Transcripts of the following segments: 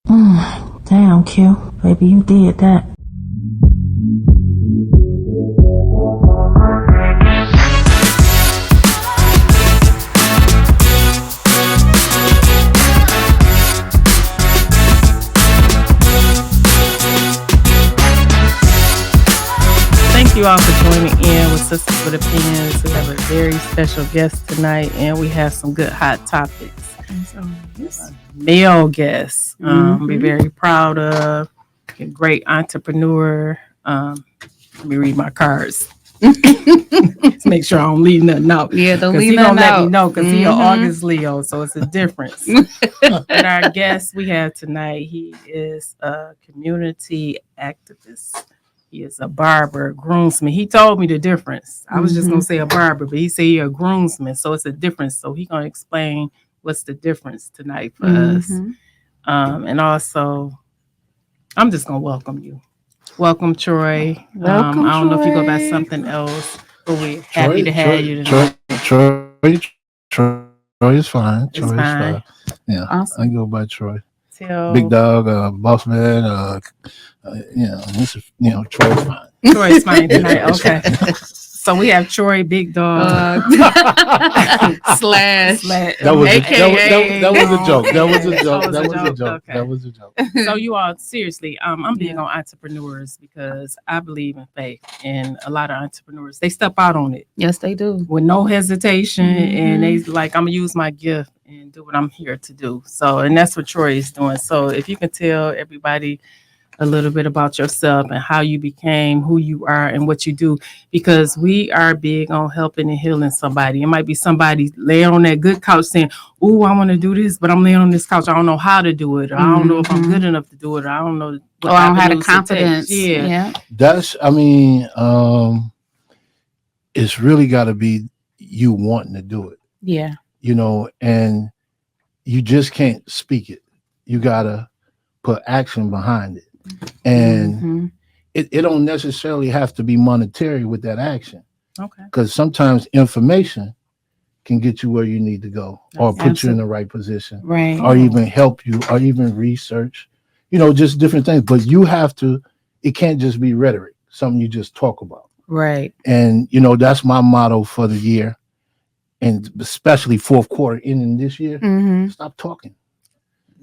Damn, Q. Baby, you did that. Thank you all for joining in with Sisters with Opinions. We have a very special guest tonight, and we have some good hot topics. Male guest, be very proud of, a great entrepreneur. Let me read my cards. Let's make sure I don't leave nothing out. Yeah, don't leave he nothing gonna let out. me know because he an August Leo, so it's a difference. But our guest we have tonight, he is a community activist. He is a barber, groomsman. He told me the difference. I was just gonna say a barber, but he said he a groomsman, so it's a difference. So he gonna explain what's the difference tonight for us. And also, I'm just gonna welcome you. Welcome, Troy. Welcome, I don't know if you go by Troy. something else, but we're happy to have you Troy is fine. It's fine. Yeah, Awesome. I go by Troy. Tell Big dog, boss man. Troy's fine. Troy's fine tonight. Okay. So we have Troy, Big Dog, slash. That was a joke. Okay. That was a joke. So you all, seriously, I'm big on entrepreneurs because I believe in faith, and a lot of entrepreneurs, they step out on it Yes, they do. with no hesitation, and they like, I'm gonna use my gift and do what I'm here to do. So, and that's what Troy is doing. So if you can tell everybody a little bit about yourself and how you became who you are and what you do, because we are big on helping and healing somebody. It might be somebody laying on that good couch saying, "Oh, I want to do this, but I'm laying on this couch. I don't know how to do it. Or I don't know if I'm good enough to do it. Or I don't know what I don't have the avenues to take." confidence. Yeah. That's. It's really got to be you wanting to do it. Yeah. And you just can't speak it. You gotta put action behind it. And it don't necessarily have to be monetary with that action. Okay. Because sometimes information can get you where you need to go, or put you in the right position, Right. or even help you, or even research, just different things. But you have to, it can't just be rhetoric, something you just talk about. Right. And, that's my motto for the year, and especially fourth quarter ending this year. Stop talking.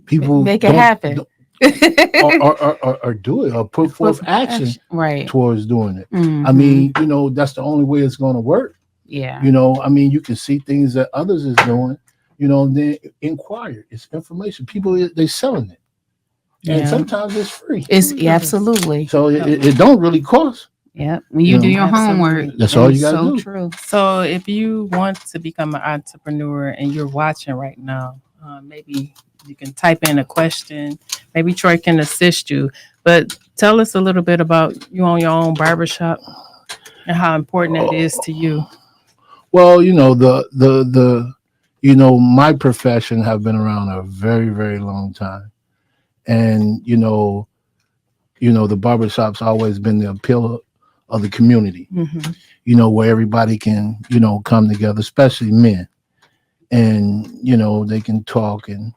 People Make it happen. or do it, or put forth action right towards doing it. I mean, that's the only way it's going to work. Yeah. You can see things that others is doing, then inquire. It's information. People, they selling it. And sometimes it's free. It's absolutely. So it don't really cost. Yeah. When you do your homework. That's all you got to do. True. So if you want to become an entrepreneur and you're watching right now, maybe you can type in a question. Maybe Troy can assist you. But tell us a little bit about you on your own barbershop and how important it is to you. Well, my profession have been around a very, very long time. And, the barbershop's always been the appeal of the community, where everybody can, come together, especially men. And, they can talk and,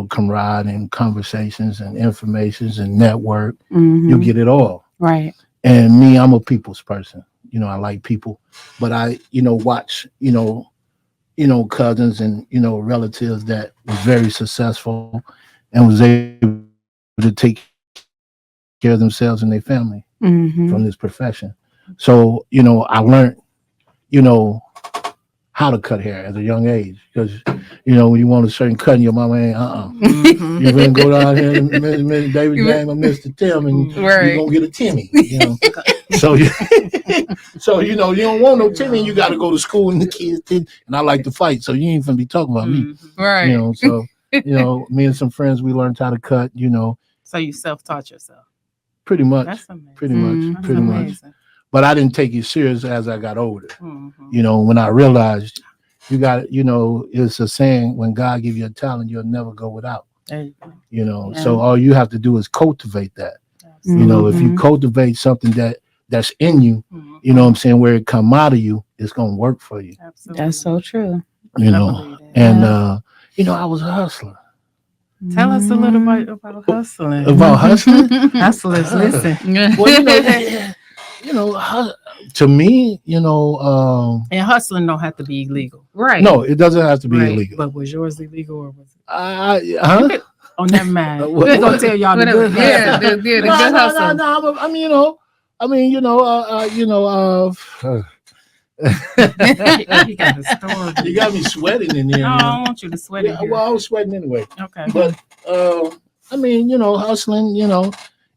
camaraderie and conversations and informations and network. You get it all. Right. And me, I'm a people's person. I like people, but I, watch, cousins and, relatives that was very successful and was able to take care of themselves and their family from this profession. So, I learned, how to cut hair at a young age, because when you want a certain cut, your mama ain't you're gonna go down here and Mr. David James or Mr. Tim, and you're gonna get a Timmy. So you don't want no Timmy, and you got to go to school, and the kids did, and I like to fight, so you ain't gonna be talking about me, right? So me and some friends, we learned how to cut. So you self-taught yourself. Pretty much. That's amazing. Pretty much. That's Pretty amazing. much. But I didn't take it serious as I got older. When I realized you got, it's a saying, when God give you a talent, you'll never go without. There you go. So all you have to do is cultivate that. If you cultivate something that's in you, you know what I'm saying, where it come out of you, it's going to work for you. Absolutely. That's so true. And, I was a hustler. Tell us a little bit about hustling. About hustling. Hustlers, listen. Well, to me, And hustling don't have to be illegal. Right. no, it doesn't have to be Right. illegal. But was yours illegal or was it? Huh? Oh, never mind. What- We're gonna tell y'all the good Yeah, hustle. the good No, hustle. no. I mean, He got a story. you got me sweating in there. No, I don't want you to sweat it Yeah, here. well, I was sweating anyway. Okay. But I mean, hustling,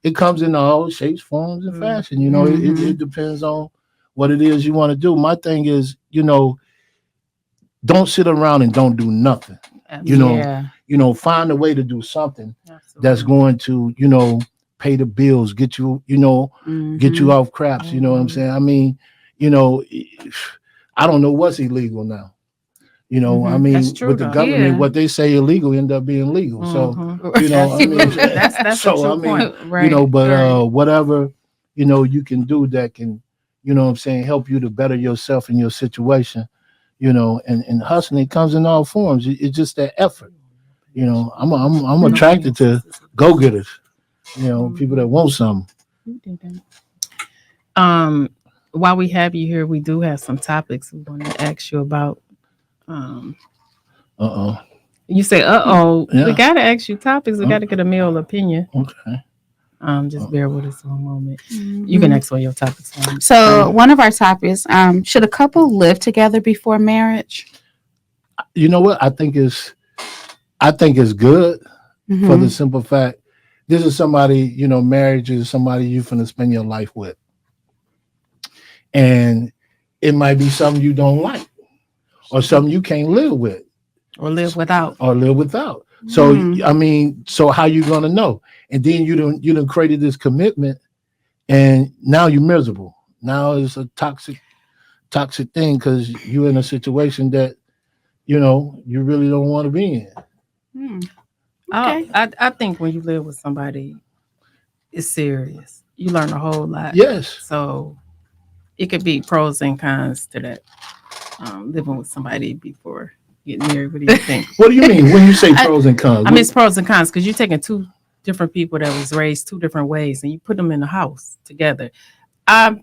it comes in all shapes, forms, and fashion. It depends on what it is you want to do. My thing is, don't sit around and don't do nothing. Yeah. Find a way to do something Absolutely. that's going to, pay the bills, get you, get you off craps. You know what I'm saying? I mean, I don't know what's illegal now. I mean, That's true, with the though. government, Yeah. what they say illegal end up being legal. So, Mhm. I mean, That's so, a true I mean, point. Right. but right. whatever, you can do that can, what I'm saying, help you to better yourself in your situation, and hustling comes in all forms. It's just that effort. I'm attracted to go-getters, people that want something. While we have you here, we do have some topics we want to ask you about. You say, Yeah. we gotta ask you topics. We gotta get a male opinion. Okay. Just bear with us one moment. You can ask one of your topics. So one of our topics, should a couple live together before marriage? You know what? I think it's good for the simple fact this is somebody, marriage is somebody you're going to spend your life with. And it might be something you don't like or something you can't live with or live without. So, I mean, so how you going to know? And then you done created this commitment and now you're miserable. Now it's a toxic thing because you're in a situation that, you really don't want to be in. Okay. I think when you live with somebody, it's serious. You learn a whole lot. Yes. So it could be pros and cons to that. Living with somebody before getting married. What do you think? What do you mean when you say pros and cons? I mean, it's pros and cons because you're taking two different people that was raised two different ways and you put them in the house together. I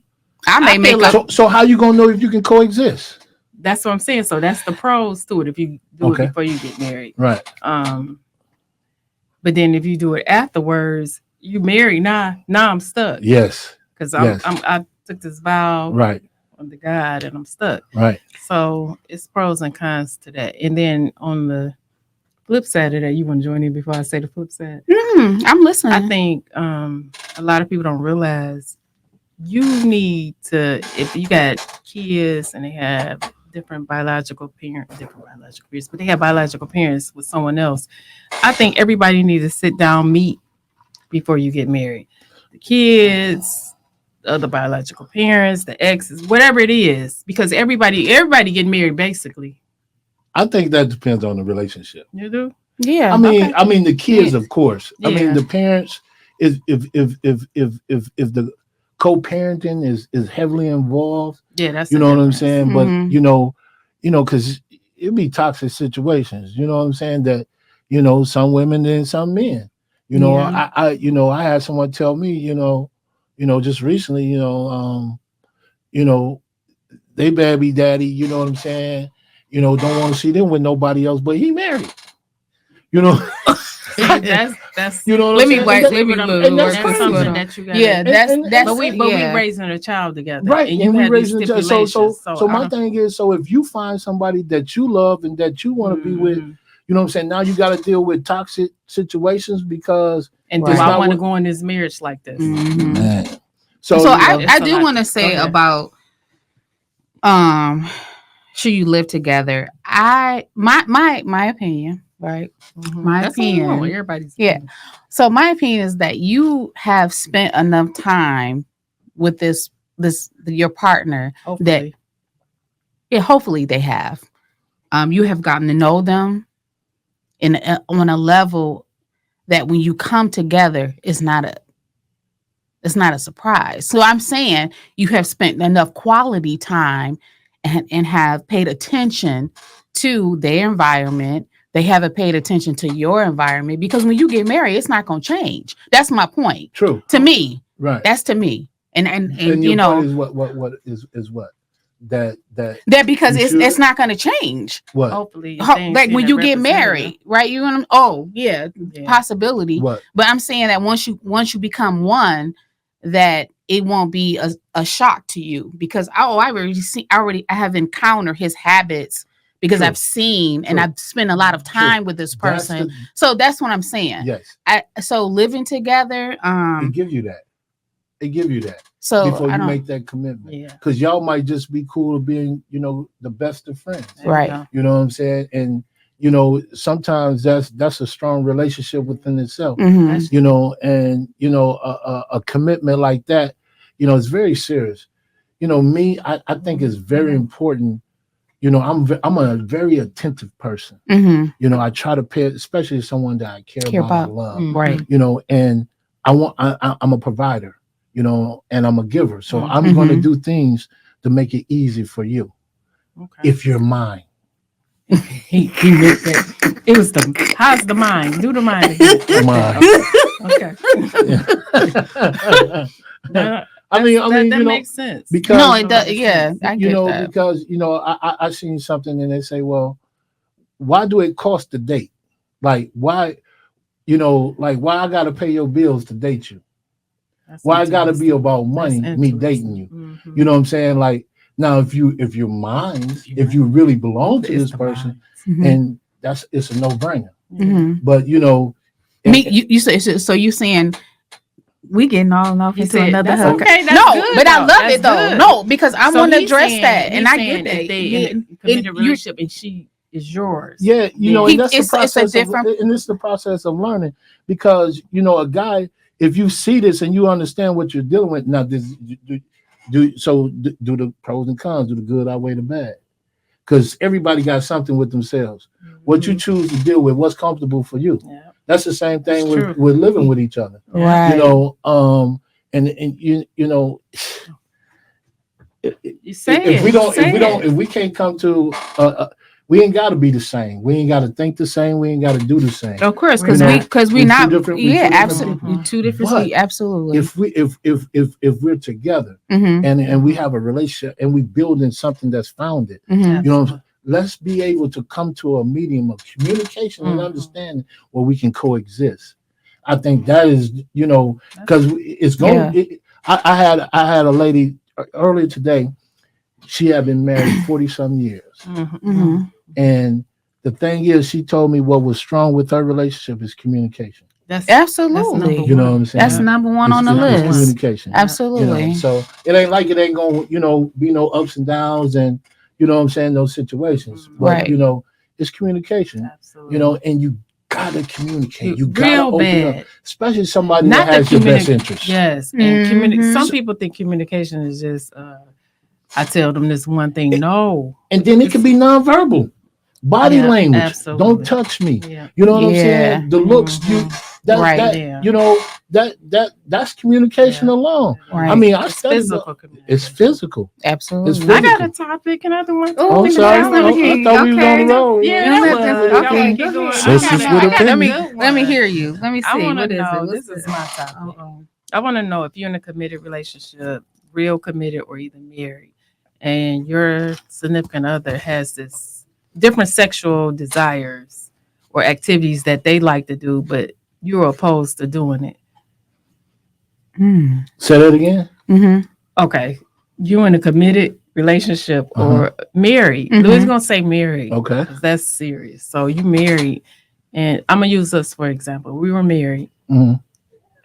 may make like, so how you gonna know if you can coexist? That's what I'm saying. So that's the pros to it if you do it before you get married. Right. But then if you do it afterwards, you married. Now I'm stuck. Yes. Because I took this vow on the God and I'm stuck. Right. So it's pros and cons to that. And then on the flip side of that, you want to join in before I say the flip side? I'm listening. I think a lot of people don't realize you need to, if you got kids and they have different biological parents, but they have biological parents with someone else, I think everybody needs to sit down, meet before you get married. The kids, the other biological parents, the exes, whatever it is, because everybody getting married basically. I think that depends on the relationship. You do? Yeah. I mean the kids, of course. Yeah. I mean the parents. If the co-parenting is heavily involved, that's you know what I'm saying. Mm-hmm. But because it be toxic situations. You know what I'm saying that some women and some men. I had someone tell me just recently they baby daddy. You know what I'm saying. Don't want to see them with nobody else, but he married. That's Let me work. Let me look. That's something that you got. Yeah, that's. But we raising a child together, right? And we raising a child. So my thing is, so if you find somebody that you love and that you want to be with, you know what I'm saying. Now you got to deal with toxic situations because. And do I want to go in this marriage like this? Man. So I do want to say about should you live together? My opinion, right? My opinion. Everybody's opinion. So my opinion is that you have spent enough time with this your partner hopefully. Hopefully they have. You have gotten to know them on a level that when you come together, it's not a surprise. So I'm saying you have spent enough quality time and have paid attention to their environment, they haven't paid attention to your environment, because when you get married, it's not going to change. That's my point. True. To me, Right. that's to me. And your you know, point is what is what that because it's not going to change. what Hopefully, Like when you get married, right? You're gonna possibility. what But I'm saying that once you become one, that it won't be a shock to you, because I have encountered his habits, because True. I've seen and True. I've spent a lot of time with this person. So that's what I'm saying. Yes. So living together, It give you that. It give you that. So before you make that commitment. Yeah. Because y'all might just be cool being, the best of friends. Right. You know what I'm saying? And sometimes that's a strong relationship within itself. Mm-hmm. A commitment like that, it's very serious. Me, I think it's very important. I'm a very attentive person. Mm-hmm. I try to pay, especially someone that I care about and love. Mm-hmm. Right. And I'm a provider, and I'm a giver. So Mm-hmm. I'm going to do things to make it easy for you. Okay. If you're mine. He knew that. It was how's the mind? Do the mind again. Okay. Okay. That makes sense. Because no, it does. Yeah, I get that. Because I seen something and they say, well, why do it cost to date? Like why, why I got to pay your bills to date you? Why it got to be about money? Me dating you? Mm-hmm. You know what I'm saying? Like now, if you're mine, if you really belong to this person, Mm-hmm. and it's a no-brainer. Mm-hmm. But you say so. You saying we getting all off into another hook? Okay, that's no, good, but I love that's it though. good. No, because I want to address saying, that, and I saying get that. they in a committed relationship, and she is yours. Yeah, and that's the process. and it's the process of learning, because a guy, if you see this and you understand what you're dealing with, now do the pros and cons, do the good outweigh the bad, because everybody got something with themselves. Mm-hmm. What you choose to deal with, what's comfortable for you. Yeah. That's the same thing with living with each other. Right. If we can't come to we ain't got to be the same. We ain't got to think the same. We ain't got to do the same. Of course, because we not absolutely two different. Absolutely. If we're together mm-hmm. and we have a relationship and we building something that's founded, mm-hmm. Let's be able to come to a medium of communication and understanding where we can coexist. I think that is, because it's going. Yeah. I had a lady earlier today. She had been married 40-some years. Mm-hmm. And the thing is, she told me what was strong with her relationship is communication. That's absolutely. That's what I'm saying? That's number one on the list. Communication. Absolutely. So it ain't like it ain't going to, be no ups and downs and, those situations. But, it's communication. Absolutely. And you gotta communicate. You gotta open bad. Up, especially somebody that has your best interest. Yes. And some people think communication is just I tell them this one thing. No. And then it could be nonverbal. Body language. Absolutely. Don't touch me. Yeah. You know what I'm saying? The looks, that's communication alone. Right. I mean, it's physical communication. It's physical. Absolutely. It's physical. I got a topic. Can I do one? Oh, I'm sorry. I thought we was on the road. Let me hear you. Let me see. I want to what know. Is it? This is my topic. I want to know if you're in a committed relationship, real committed, or even married, and your significant other has this different sexual desires or activities that they like to do, but you're opposed to doing it. Say that again. Mm-hmm. Okay, you in a committed relationship or married. Mm-hmm. Louis gonna say married. Okay, that's serious. So you married, and I'm gonna use us for example. We were married. Mm-hmm.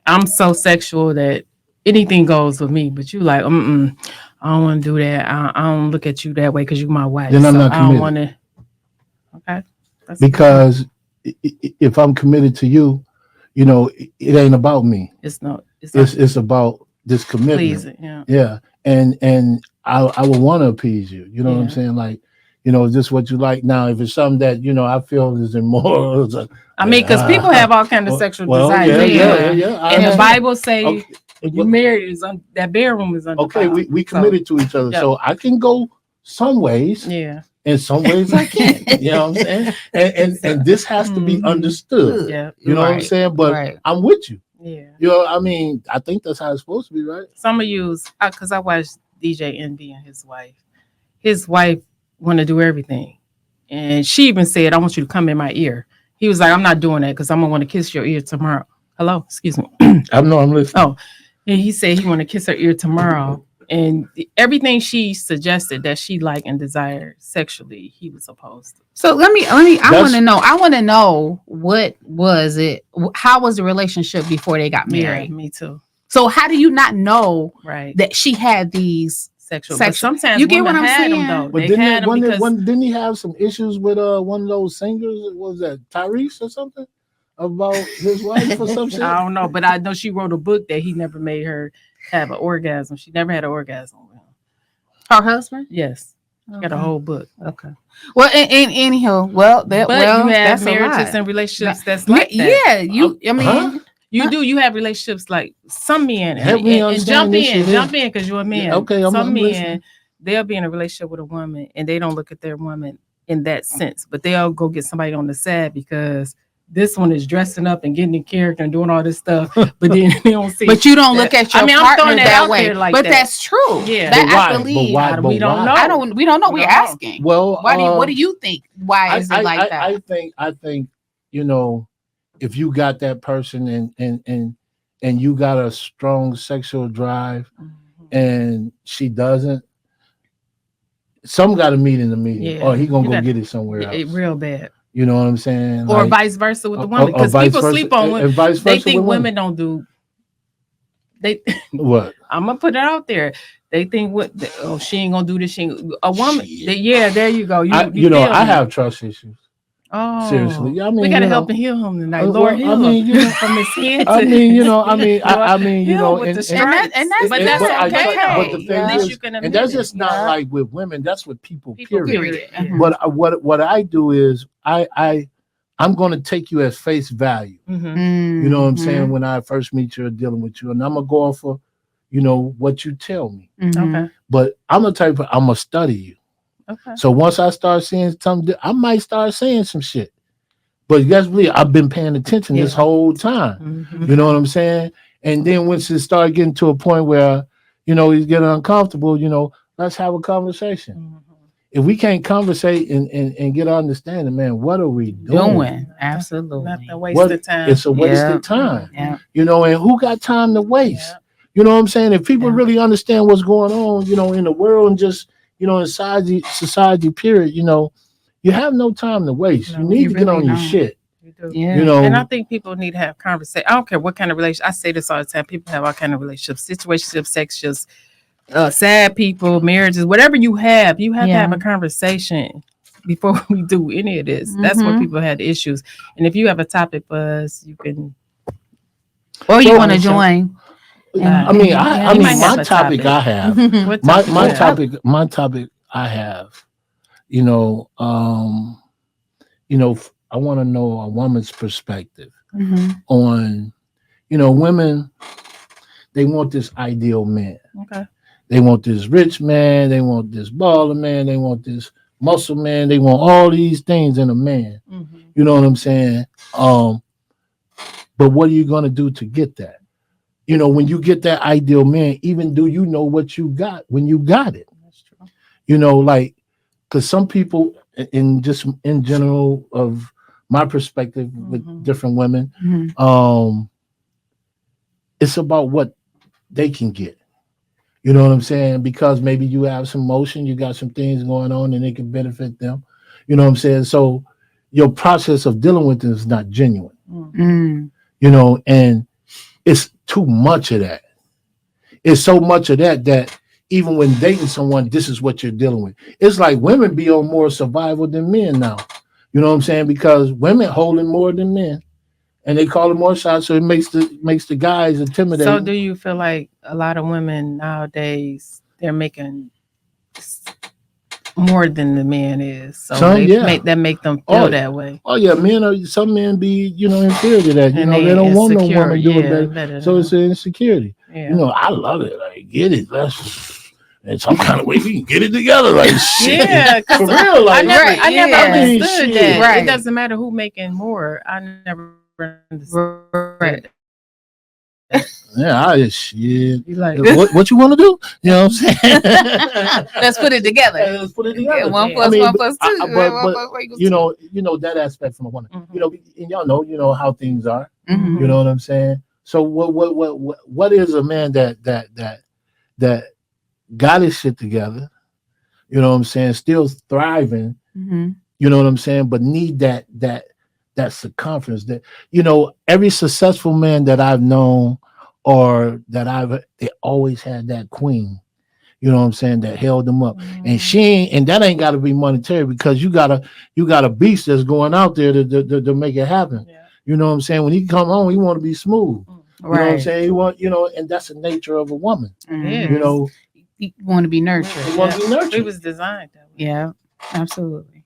I'm so sexual that anything goes with me, but you like, I don't want to do that. I don't look at you that way because you're my wife. Then I'm not committed. I don't want to. Okay. Because if I'm committed to you, it ain't about me. It's not. It's about this commitment. Pleasing, yeah. And I would want to appease you. You know what I'm saying? Like, is this what you like? Now, if it's something that I feel is immoral, because people have all kinds of sexual desires. Yeah. And the Bible say when you married, that bedroom is under. Okay, we committed to each other, so I can go some ways. Yeah. In some ways I can't. You know what I'm saying? And this has to be understood. Yeah. You know what I'm Right, saying? But right. I'm with you. Yeah. You know, I mean, I think that's how it's supposed to be, right? Some of yous, because I watched DJ Envy and his wife. His wife want to do everything, and she even said, "I want you to come in my ear." He was like, "I'm not doing that because I'm gonna want to kiss your ear tomorrow." Hello, excuse me. I'm listening. Oh, and he said he want to kiss her ear tomorrow, and everything she suggested that she liked and desired sexually, he was opposed to. So let me. I That's- want to know what was it? How was the relationship before they got married? Yeah, me too. So how do you not know Right. that she had these? Sexual. Sexual. But sometimes You get women what I'm had them saying? though. But They didn't had them because didn't he have some issues with one of those singers? What was that Tyrese or something about his wife or some shit? I don't know, but I know she wrote a book that he never made her have an orgasm. She never had an orgasm with him. Her husband? Yes, she got a whole book. Okay. Well, anyhow, well, But well, you have that's a marriages lot. and relationships that's like that. Yeah, you. I mean, Huh? You do. You have relationships like some men, Help and, me and understand jump this in, shit jump here. in, because you're a man. Yeah, okay, some I'm men listening. they'll be in a relationship with a woman and they don't look at their woman in that sense, but they'll go get somebody on the side because this one is dressing up and getting in character and doing all this stuff, but then they don't see. but you don't look at your I mean, I'm partner throwing that that out way. there like but that. that's true. Yeah. That But why? I believe. But we don't why? know. I don't. We don't know. We We're don't know. asking. Well, What do you think? Why is it like that? I think you know, if you got that person and you got a strong sexual drive and she doesn't, some got to meet in the meeting, or he gonna You go got- get it somewhere Yeah, else. real bad. You know what I'm saying? Or Like, vice versa with the or- woman, or because vice people versa- sleep on women. and vice They versa think with women don't do. They. what? I'm gonna put it out there. They think she ain't gonna do this. She ain't, a woman. Yeah, there you go. I feel I me? have trust issues. Oh, Seriously. I mean, we gotta you help know, and heal him tonight. well, Lord, I heal mean, him you know, from his head. I to mean, you his know, I feet. mean, I mean, you Heal know, him with the and stripes. that's but that's okay. but the thing At least is, you can and admit that's it. just not Yeah. like with women. That's with people. People, Period. Yeah. Mhm. But what I do is I'm going to take you at face value. Mhm. You know what I'm Mhm. saying? When I first meet you or dealing with you, and I'm gonna go off of, you know, what you tell me. Mhm. Okay. But I'm the type of, I'm gonna study you. Okay. So once I start seeing something, I might start saying some shit. But guess what? I've been paying attention this Yeah. whole time. Mhm. You know what I'm saying? And then once it started getting to a point where, you know, he's getting uncomfortable, you know, let's have a conversation. Mhm. If we can't conversate and get understanding, man, what are we doing? Doing absolutely. Not the waste What, of time. it's a wasted Yeah. time. Yeah. You know, and who got time to waste? Yeah. You know what I'm saying? If people Yeah. really understand what's going on, you know, in the world and just, you know, inside the society, period, you know, you have no time to waste. No, you need you to get really on your don't. shit. You do. Yeah. You know, And I think people need to have conversation. I don't care what kind of relationship. I say this all the time. People have all kind of relationships, situationships, sexuals, sad people, marriages, whatever you have to have Yeah. a conversation before we do any of this. That's where Mhm. people had issues. And if you have a topic for us, you can. Or you Well, want to join? I mean, Yeah. I You mean, might have my a topic topic. I have, What my topic you have? my topic I have, you know, I want to know a woman's perspective Mhm. on, you know, women. They want this ideal man. Okay. They want this rich man. They want this baller man. They want this muscle man. They want all these things in a man. Mm-hmm. You know what I'm saying? But what are you going to do to get that? You know, when you get that ideal man, even do you know what you got when you got it? That's true. You know, like, because some people, in general, of my perspective with Mhm. different women, Mhm. it's about what they can get. You know what I'm saying? Because maybe you have some motion, you got some things going on, and it can benefit them. You know what I'm saying? So your process of dealing with it is not genuine. Mm. You know, and it's too much of that. It's so much of that even when dating someone, this is what you're dealing with. It's like women be on more survival than men now. You know what I'm saying? Because women holding more than men, and they call them more shots, so it makes the guys intimidated. So, do you feel like a lot of women nowadays they're making more than the man is? So Some, they yeah. make them feel that way. Oh yeah, some men be, you know, inferior to that. You And know, they don't want no insecure. woman doing Yeah, better. So it's an insecurity. Yeah. You know, I love it. Like, get it. Let's, in some kind of way we can get it together. Like shit. Yeah, For 'cause real. Like I never yeah. understood shit. that. Right. It doesn't matter who making more. I never understood. Right. Yeah, I just shit. You like What you want to do? You know what I'm saying? Let's put it together. Let's put it together. Yeah, one Yeah. plus I mean, one plus two. but equals you know that aspect from a woman. Mhm. And y'all know, how things are. two. Mhm. You know what I'm saying? So what is a man that got his shit together? You know what I'm saying? Still thriving. Mhm. You know what I'm saying? But need that circumference. That every successful man that I've known, or that they always had that queen. You know what I'm saying? That held them up. And that ain't got to be monetary, because you got a beast that's going out there to make it happen. Yeah. You know what I'm saying? When he come home, he want to be smooth. You know what I'm Right. saying? He want, and that's the nature of a woman. Mhm. You know, You want to be nurtured. he want to be We nurtured. was designed that way. Yeah, absolutely.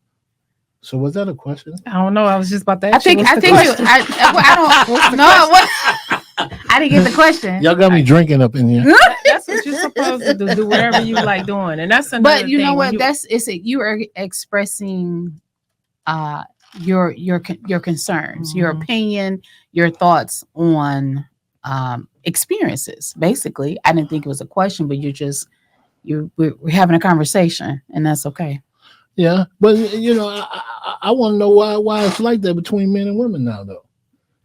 So was that a question? I don't know. I was just about to I ask think you. I what's the think you. question? I don't know. What? I didn't get the question. Y'all got me drinking up in here. That's what you're supposed to do. Do whatever you like doing, and that's another. But you know thing. what? When You are expressing your concerns, your Mhm. opinion, your thoughts on experiences. Basically, I didn't think it was a question, but we're having a conversation, and that's okay. Yeah, but I want to know why it's like that between men and women now, though.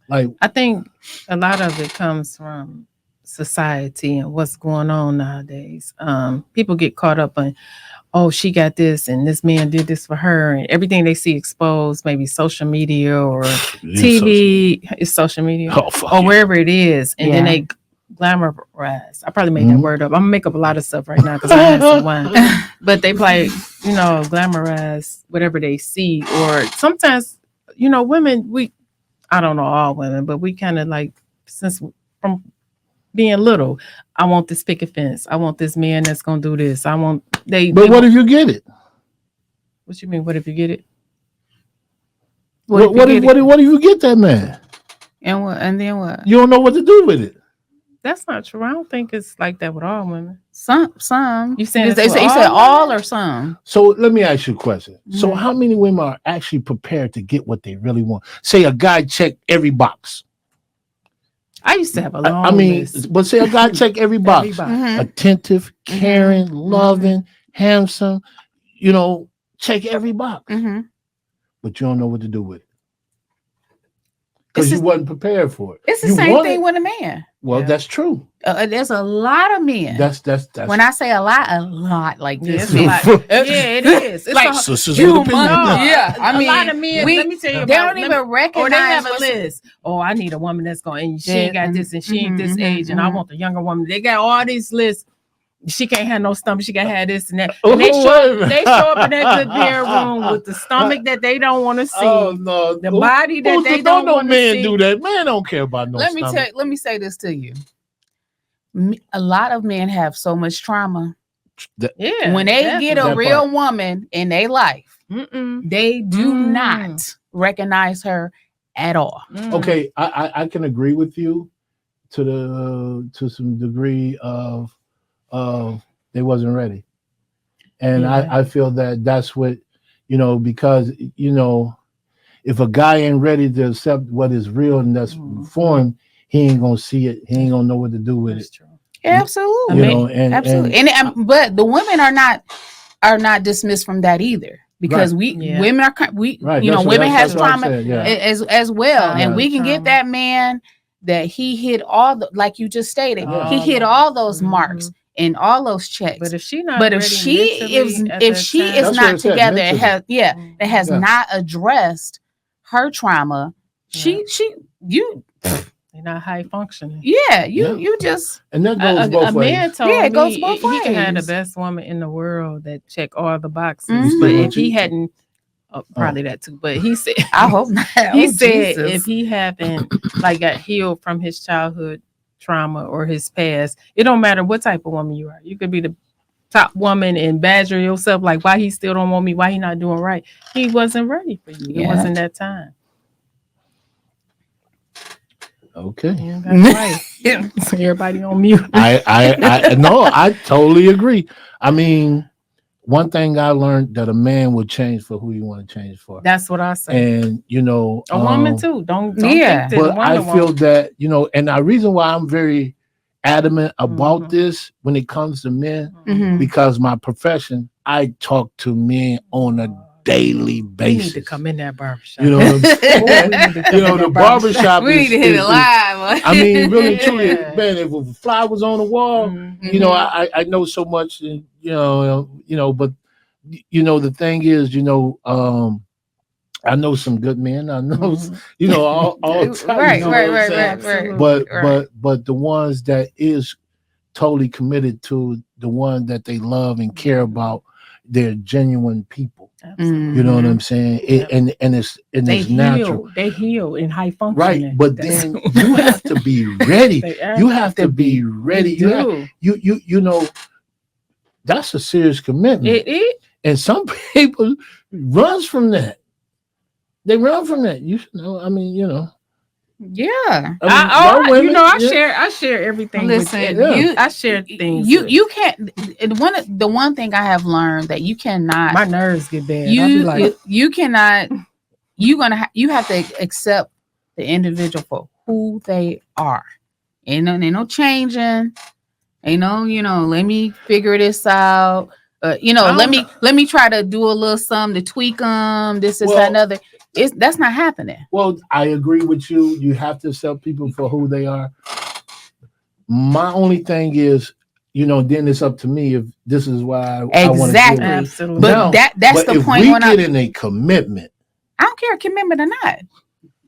Like, I think a lot of it comes from society and what's going on nowadays. People get caught up on, oh, she got this and this man did this for her, and everything they see exposed, maybe social media or TV is social media oh fuck or yeah. wherever it is, and then Yeah. they glamorize. I probably made that Mhm. word up. I'm gonna make up a lot of stuff right now because I had some wine. But they probably, glamorize whatever they see, or sometimes, women, I don't know all women, but we kind of like, since from being little, I want this picket fence. I want this man that's gonna do this. I want But what if you get it? what you mean? What if you get it? What if you get that man? And then what? You don't know what to do with it. That's not true. I don't think it's like that with all women. Some. You saying you it's say, for you said all all women? or some? So let me ask you a question. So Mhm. how many women are actually prepared to get what they really want? Say a guy check every box. I used to have a long I mean, list. but say a guy check every box. Everybody. Mhm. Attentive, caring, Mhm. loving, handsome. Check every box. Mhm. But you don't know what to do with it. It's Because you the- wasn't prepared for it. It's the You same want thing it. with a man. Well, Yeah. that's true. There's a lot of men. That's When I say a lot like Yeah, this. it's a lot. Yeah, it is. It's Like, a, sisters you with opinion. must- yeah, I a mean, lot of men. we- let me tell you, they about, don't even recognize. or they have a what's- list. Oh, I need a woman that's going, and she ain't got And- this, and she ain't mhm, this mhm, age, and I mhm. want the younger woman. They got all these lists. She can't have no stomach. She got to have this and that. Oh, And they wait a show minute. up in that good beer room with the stomach that they don't want to see, Oh no! the body that they don't no want to man see. do that. Man don't care about no Let me stomach. let me say this to you. A lot of men have so much trauma. Yeah, When they get a That real part. woman in their life, Mm-mm. they do Mm. not recognize her at all. Mm. Okay, I can agree with you to some degree of they wasn't ready, and Yeah. I feel that's what because if a guy ain't ready to accept what is real and that's Mhm. for him, he ain't gonna see it. He ain't gonna know what to do with That's it. true. Absolutely. I mean, But the women are not dismissed from that either, because Yeah. women are women has that's what I'm trauma saying, yeah. as well, Childhood and we can trauma. get that man that he hit all the, like you just stated, Yeah. he hit all those marks and all those checks. But if she not, But if ready she is mentally at if that she time, is That's what not it said, together and mentally. that has Yeah. not addressed her trauma, she you they're not high functioning. yeah Yeah. you just And that goes both A ways. man told Yeah, it me goes both he can have the ways. best woman in the world that check all the boxes. Mhm. But Still if gonna he cheat? hadn't, probably that too. But he said, I hope not. he Oh, said Jesus. if he haven't got healed from his childhood trauma or his past, it don't matter what type of woman you are. You could be the top woman and badger yourself like, why he still don't want me? Why he not doing right? He wasn't ready for you. It Yeah. wasn't that time. Okay. You got right. Everybody on mute. I no, I totally agree. I mean, one thing I learned that a man will change for who you want to change for. That's what I say. And you know, A woman too. Don't Yeah. think that but I woman feel won't. that, you know, and the reason why I'm very adamant about Mhm. this when it comes to men, Mhm. because my profession, I talk to men on a daily We basis. need to come in that barbershop. You know what I'm saying? We need to come You know, in the that barbershop. barbershop We need to hit it live. I mean, really, truly, Yeah. man, if a fly was on the wall, Mhm. you know, I know so much, and, but you know, the thing is, I know some good men. I know, Mhm. you know, all types. Right, You know right, what I'm right, saying? right, Absolutely. right. But the ones that is totally committed to the one that they love and care about, they're genuine people. Absolutely. You know what Mhm. I'm saying? Yep. And it's They natural, heal. They heal in high functioning. right? But That's- then you have to be ready. They are. You have to be ready. You You have, do. you know, that's a serious commitment. It And some people runs from that. They run from that. You know, I mean, Yeah. I mean, y'all women, I share everything Listen, with Yeah. I share things. you can't. And the one thing I have learned that you cannot. My nerves get bad. I be like, You cannot. You have to accept the individual for who they are. Ain't no changing. Ain't no, let me figure this out. I Let don't me try to do a little something to tweak them. This is Well- that, another. That's not happening. well, I agree with you. You have to accept people for who they are. My only thing is, then it's up to me if this is why I want to deal Exactly. with. absolutely. But No, that's But the if point we when get in a commitment, I don't care commitment or not.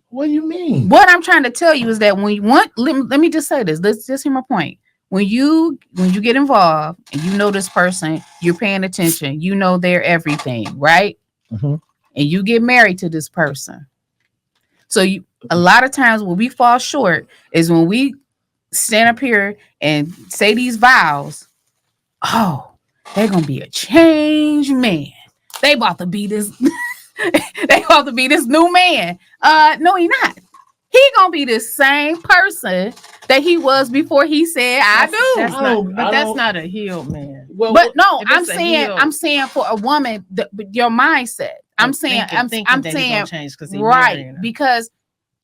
what do you mean? What I'm trying to tell you is that when you want, let me just say this. Let's just hear my point. When you get involved and you know this person, you're paying attention, you know they're everything, right? Mhm. And you get married to this person. So a lot of times when we fall short is when we stand up here and say these vows. Oh, they're gonna be a changed man. They about to be this. They about to be this new man. No, he not. He gonna be the same person that he was before he said I do. That's I not, don't- but I that's don't- not a healed man. Well, But no, If I'm it's a saying heel- I'm saying for a woman, your mindset. I'm saying I'm thinking I'm that he saying gonna change because he right marrying her. because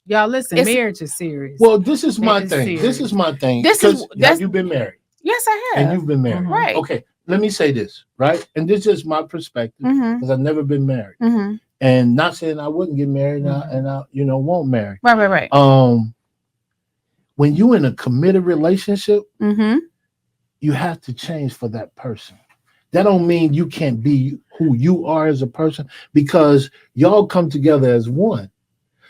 Y'all listen, it's- marriage is serious. well, this is my It's thing. This serious. is my thing. This is- 'Cause that's- have you been married? yes, I And have. you've been married. Mhm. Right. Okay, let me say this, right? And this is my perspective Mm-hmm. because I've never been married. Mm-hmm. And not saying I wouldn't get married Mhm. and I won't marry. Right. When you in a committed relationship, Mm-hmm. you have to change for that person. That don't mean you can't be who you are as a person because y'all come together as one.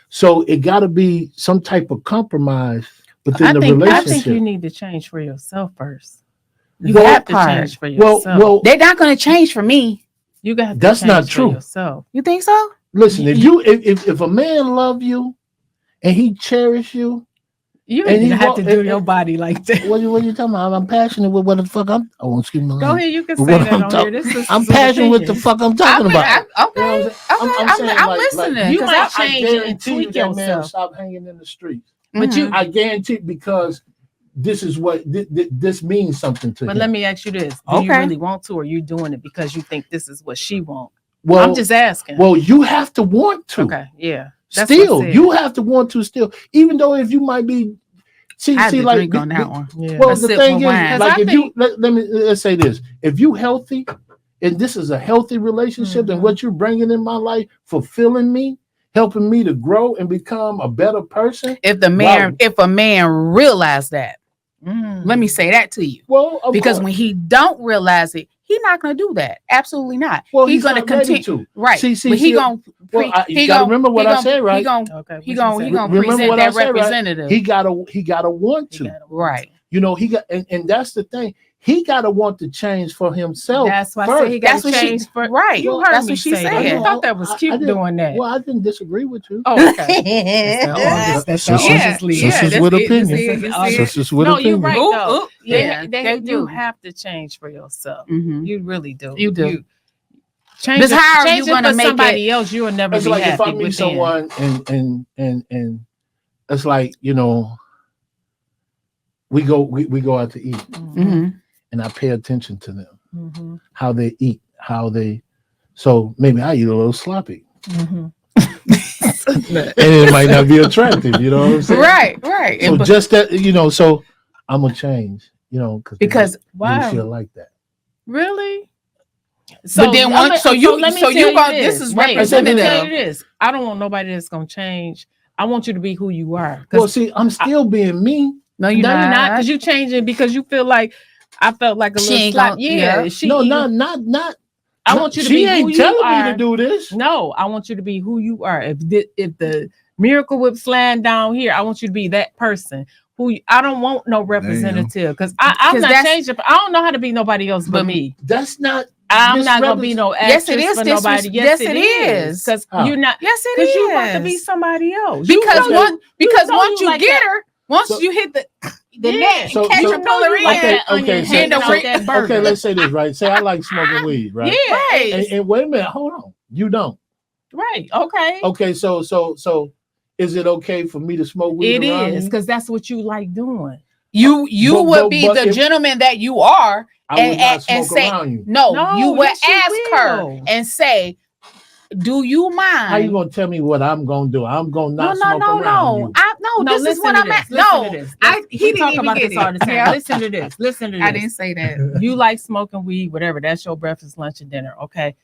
So it got to be some type of compromise within the I relationship. think you need to change for yourself first. You Well, have to part. change for yourself. well, They're not going to change for me. you got to that's change not for true. yourself. You think so? listen. If a man love you and he cherish you, You And don't he have wa- to do and- your body like that. what you talking about? I'm passionate with what the fuck I'm. Oh, excuse me. Go ahead, you can But say what that I'm on talk- here. This is I'm passionate with the fuck I'm talking about. Okay. You know what I'm saying? I'm saying, I'm like, listening. You 'cause might I- change I and guarantee you tweak that man yourself. stop hanging in the streets. But Mhm. you. I guarantee because this is what this means something to But him. let me ask you this: Do you Okay. really want to, or you doing it because you think this is what she wants? well, I'm just asking. well, you have to want to. Okay, yeah. That's what I Still, said. you have to want to still, even though if you might be. I had to like drink on that one. Yeah. Well, A the sip thing of is, wine. like, I if you let's say this: if you healthy, and this is a healthy relationship, and Mhm. what you're bringing in my life, fulfilling me, helping me to grow and become a better person. If a man realized that, Mm. let me say that to you. Well, of Because course. when he don't realize it, he's not going to do that. Absolutely not. well, he's going to not ready continue. to. Right. See, But he see, going well, you gotta remember what I said, right? He going Okay. he what going you he say? going Remember present what I that said, right? representative. He gotta want You to. gotta want Right. to. He got, and that's the thing. He gotta want to change for himself. That's why I first. said he got That's to what she- change for. right. You Well, heard that's me what she say that. said. I thought that was I cute didn't- doing that. Well, I didn't disagree with you. Oh, okay. That's that August. That's that Sisters- August league. sisters that's with it. opinion. You see it, you see it. Sisters with No, opinion. you're right. Ooh, though. ooh, yeah, they You do. have to change for yourself. Mhm. You really do. You do. Change Because it, how are change you it gonna for make somebody else. You will never It's be like happy if I meet within. someone and it's like, we go out to eat, Mm-hmm. and I pay attention to them, Mm-hmm. how they eat, so maybe I eat a little sloppy. Mm-hmm. And it might not be attractive, you know what I'm saying? Right. So just that, so I'm gonna change, because wow, she'll like that. Really? but then let once me tell this is Wait, let me tell you representative. this. I don't want nobody that's gonna change. I want you to be who you are. Well, see, I'm still being me. No, you're not because you changing because you feel like I felt like a She little ain't slap. gonna- Yeah, yeah. she No, even- not. I want you to she be ain't who you telling are. me to do this. No, I want you to be who you are. If the Miracle Whip's land down here, I want you to be that person. I don't want no representative because I'm not changing. I don't know how to be nobody else but me. That's not. I'm not gonna be no actress Yes, it is for nobody. Yes, it is. Because you're not. Yes, it Because is. you about to be somebody else. Because once you like get that. her, once you hit the net So- and catch so- her, pull her in, Okay, let's say this, right? Say I like smoking weed, right? Yeah, right. And wait a minute, hold on. You don't. right. Okay. Okay, so is it okay for me to smoke weed? It around is you? because that's what you like doing. you would but be the gentleman that you are, I would not and smoke say around you. No, you would yes, you ask her will. and say, "Do you mind?" How you gonna tell me what I'm gonna do? I'm gonna not smoke around you. This is what I'm at. Listen to this. He We didn't talk even about get this it. all the time. Yeah. Listen to this. Listen to this. I didn't say that. You like smoking weed, whatever. That's your breakfast, lunch, and dinner. Okay.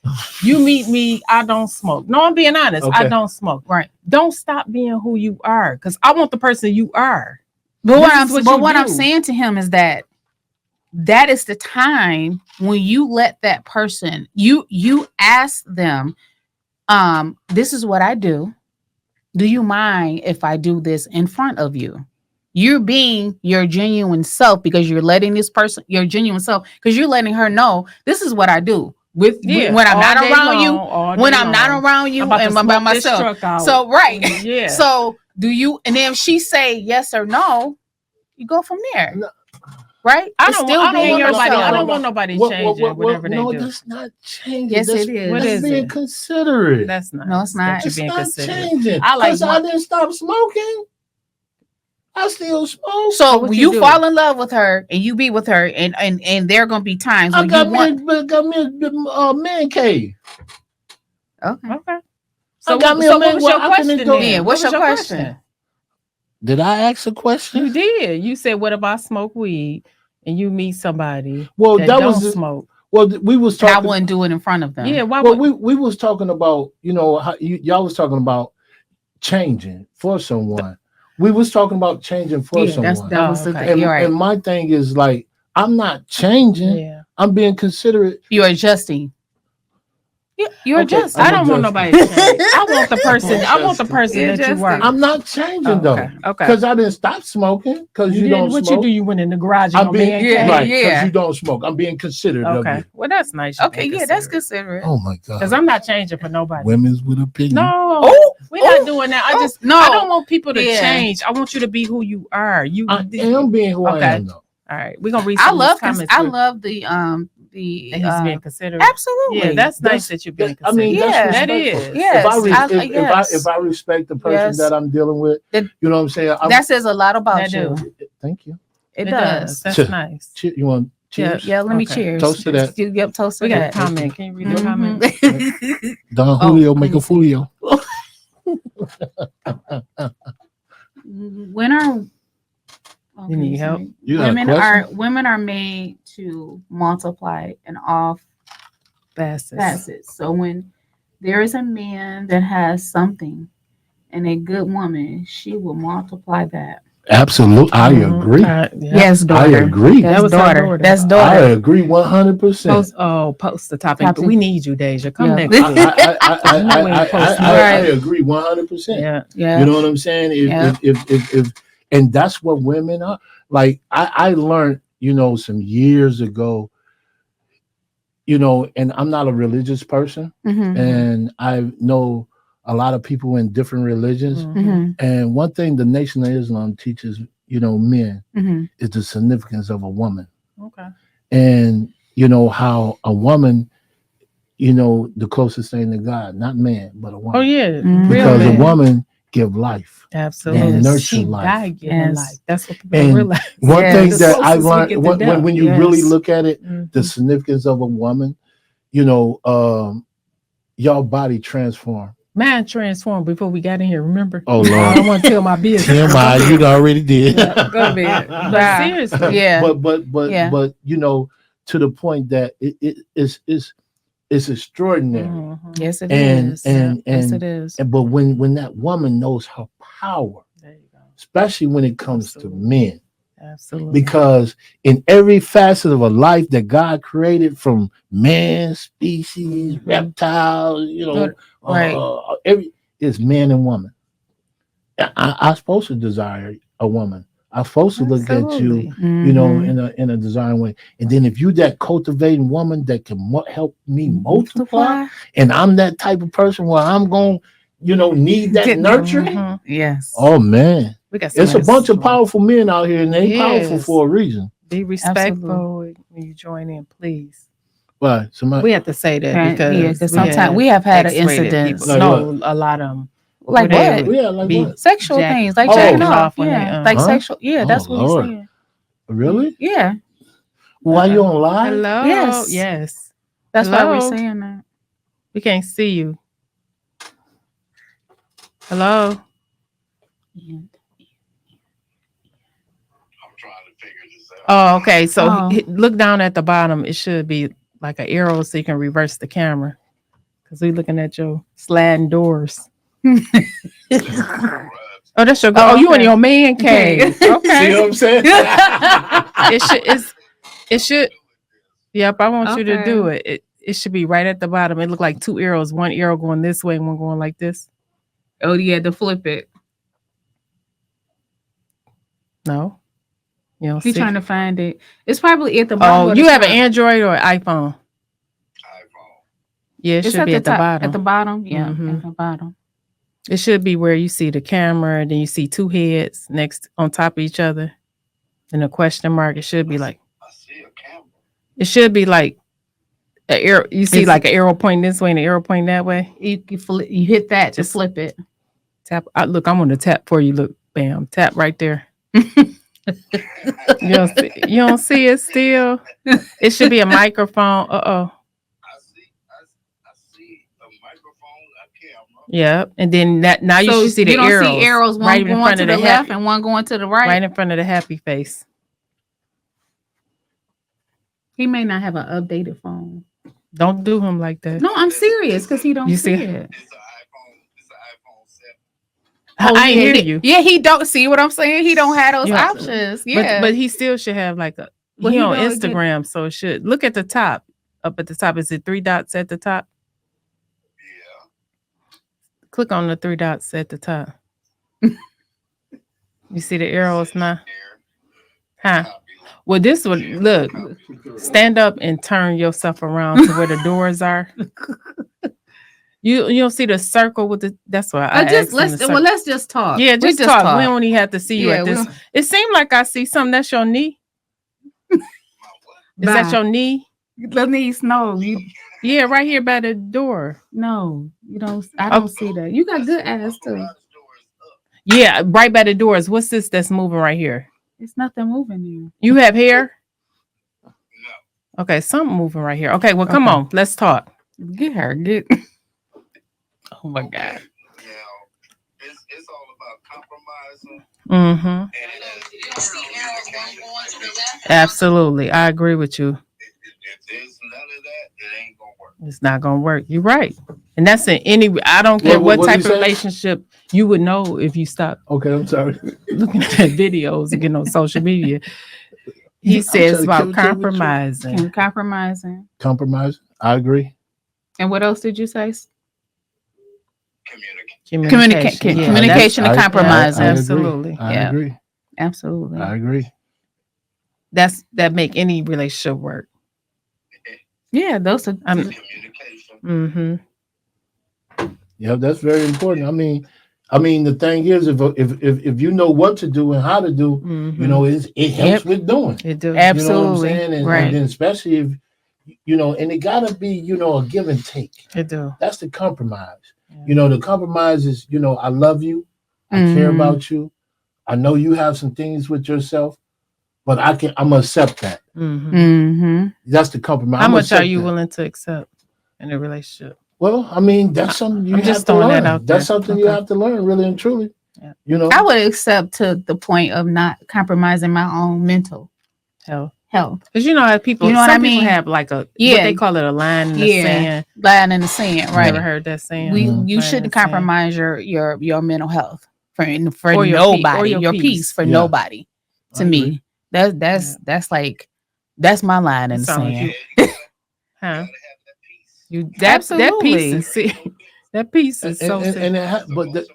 You meet me. I don't smoke. No, I'm being honest. Okay. I don't smoke. Right. Don't stop being who you are, because I want the person you are. But This is what I'm do. saying to him is that is the time when you let that person, you ask them, this is what I do. Do you mind if I do this in front of you? You're being your genuine self because you're letting this person, your genuine self, because you're letting her know this is what I do when I'm not around you, when I'm not around you, and I'm by myself. So right, Yeah. So do you? And then if she say yes or no, you go from there. No. Right? I It's don't still want being nobody. yourself. I don't want nobody changing whatever they no, do. that's not changing. Yes, that's, it is. What That's is being it? considerate. That's not. No, it's not. That you're It's being not considerate. changing. I like Because I didn't stop smoking. I still smoke. So what when you you do? fall in love with her and you be with her, and there are gonna be times I when got you want. me a man cave. Okay. Okay. I So, got me a so man. what was Well, your I finna question do- then? Yeah, What what's was your question? Did I ask a question? You did. You said, "What if I smoke weed and you meet somebody Well, that that don't was smoke?" well. We was And I talking. wouldn't do it in front of them. Yeah. Why Well, would we was talking about how y'all was talking about changing for someone. We was talking about changing for someone. that was the okay. thing. You're right. And my thing is like I'm not changing. Yeah. I'm being considerate. You're adjusting. You're Okay, adjusting. I don't want nobody to change. I want the person. I want the person You're that you adjusting. are. I'm not changing though. Okay. Okay. Because I didn't stop smoking. Because you don't What smoke. you do? You went in the garage. I'm And being man right. cave? Because you don't smoke. I'm being considerate of Okay. you. Well, that's nice. Okay, yeah, that's considerate. Oh my Because God. I'm not changing for nobody. Women's with opinion. No, Oh, we're not doing that. no. I don't want people to Yeah. change. I want you to be who you are. I am being who I Okay. am though. All right, we're gonna read I some of love these comments. I love the that he's being considerate. absolutely. Yeah, that's nice that you're being I mean, considerate. Yeah, that's that respectful. is. Yes. If I respect the person Yes. that I'm dealing with, Then- you know what I'm saying? that says a lot about That you. do. Thank you. It does. That's Cheers. nice. You want cheers? Yeah, let me Okay. cheers. Toast to that. Yep, toast to We got a that. comment. Can you read the comment? Mhm. Don Oh, Julio, let make me a see. Julio. When are You need help? You got a women are made to multiply in all facets. So when there is a man that has something and a good woman, she will multiply that. Absolutely, I agree. Yes, I daughter. agree. That's That was her daughter. daughter. That's I daughter. agree 100%. Post the topic. Topic. We need you, Deja. Come Yeah. next week. I agree 100%. Yeah. Yeah. You know what I'm saying? If and that's what women are. Like I learned, some years ago, and I'm not a religious person, Mhm. and I know a lot of people in different religions. Mhm. And one thing the Nation of Islam teaches, men, Mhm. is the significance of a woman. Okay. And how a woman, the closest thing to God, not man, but a woman. Oh yeah. Mhm. Because Real a man. woman give life. Absolutely. And nurture She life. died giving Yes. life. That's what people And realize. One Yes. thing The that I closest we learned get to when you death. really Yes. look at it, the Mhm. significance of a woman, y'all body transform. Mine transformed before we got in here. Remember? Oh I Lord, don't want to tell my business. TMI, you already did. Yeah, go ahead. But Wow. seriously, Yeah. But to the point that it's extraordinary. Mhm. Yes, it And is. and Yes, and it is. but when that woman knows her power, There you go. especially when it comes Absolutely. to men, Absolutely. because in every facet of a life that God created, from man, species, Mhm. reptiles, Right. every is man and woman. I'm supposed to desire a woman. I'm supposed to look at you, Absolutely. Mhm. in a desiring way. And then if you that cultivating woman that can help me multiply, and I'm that type of person where I'm going, need that Get- nurturing. Mhm. Yes. Oh man, We got it's a somebody bunch of join. powerful men out here, and they powerful Yes. for a reason. Be respectful when you join in, please. Why? Somebody We have to say that Right, because yeah, 'cause sometimes we have had an X-rated incident. people. Like No, a lot of them. Like Where they what? would Yeah, like be what? Sexual jack- things, like Oh. jacking jacking off. off when Yeah, they, like Huh? sexual. Yeah, Oh, that's what he's Lord. saying. Really? Yeah, Why you on live? Hello. Yes. Yes. that's why we're Hello? saying that. We can't see you. Hello. Yeah. Oh, okay. So Oh. look down at the bottom. It should be like an arrow so you can reverse the camera. Because we're looking at your sliding doors. Oh, that's your Oh, you in okay. your man cave. See Okay. what I'm saying? It should. Yep, I want you to do Okay. it. It should be right at the bottom. It look like two arrows. One arrow going this way and one going like this. Oh, yeah, to flip it. No. You don't He's see. trying to find it. It's probably at the bottom. Oh, of you the have an top. Android or an iPhone? Yeah, it It's should be at the bottom. At the bottom, yeah, Mhm. at the bottom. It should be where you see the camera, then you see two heads next on top of each other, and a question mark. It should be like. I see a camera. It should be like an arrow. You see like an arrow pointing this way and an arrow pointing that way. You hit that to flip it. Tap. Look, I'm gonna tap for you. Look, bam, tap right there. You don't see it still. It should be a microphone. I see a microphone, a camera. Yeah, and then now you should see the you don't arrows. see arrows, one right in going front to of the the left happy, and one going to the right. right in front of the happy face. He may not have an updated phone. Don't do him like that. No, I'm serious because he don't You see see- it. It's an iPhone 7. Oh, I yeah, hear you. Yeah, he don't see what I'm saying. He don't have those Yeah. options. Yeah, But he still should have like a. Well, he he on don't Instagram, so it should look at the top. Up at the top, is it 3 dots at the top? Yeah. Click on the 3 dots at the top. You see the arrows now? Huh? Well, this would look. Stand up and turn yourself around to where the doors are. You don't see the circle with the. That's why I asked him to circle. let's just talk. Yeah, We just talk. We don't even have to see you Yeah, at we this. don't- It seemed like I see something. That's your knee. Is that Bye. your knee? Lenise, no, Yeah, right here by the door. no, you don't. I don't see that. You got good ass too. Yeah, right by the doors. What's this that's moving right here? It's nothing moving there. You have hair? Okay, something moving right here. Okay, well, come Okay. on. Let's talk. Get her. Get. Oh, my God. Now, it's all about compromising. Mm-hmm. And Absolutely. I agree with you. if there's none of that, it ain't going to work. It's not going to work. You're right. And that's in any, I don't care what What type he of say? relationship you would know if you stop Okay, I'm sorry. looking at videos and getting on social media. He I'm says trying to about communicate with you. compromising. Compromising. Compromise. I agree. And what else did you say? Communicate. Yeah, Communication and I- compromising. I agree. Absolutely. I Yeah. agree. Absolutely. I agree. that make any relationship work. Yeah, those are. Communication. Mm-hmm. Yeah, that's very important. I mean, the thing is, if you know what to do and how to do, Mm-hmm. it helps with doing. It do. You know what I'm Absolutely. saying? And Right. then especially if and it gotta be, a give and take. It do. That's the compromise. Yeah. The compromise is, I love you, I care Mhm. about you. I know you have some things with yourself, but I'm gonna accept that. Mhm. Mm-hmm. That's the compromise. How I'm much are accept you that. willing to accept in a relationship? Well, I mean, that's something you I'm have just to throwing learn. that out That's there. something you Okay. have to learn, really and truly. Yeah. You know, I would accept to the point of not compromising my own mental Hell. health. Because you know how people, You know what some I people mean? have like what Yeah. they call it, a line in the Yeah. sand. Lying in the sand, You right? ever heard that saying? We Mhm. you Line in shouldn't the sand. compromise your mental health for Or your nobody. your Your peace. peace for Yeah. nobody. To I agree. me, that's like that's my line in It the sound like sand. you, Yeah, you huh? gotta have that peace. You that Absolutely. piece is see, that piece is so and it That's the but most important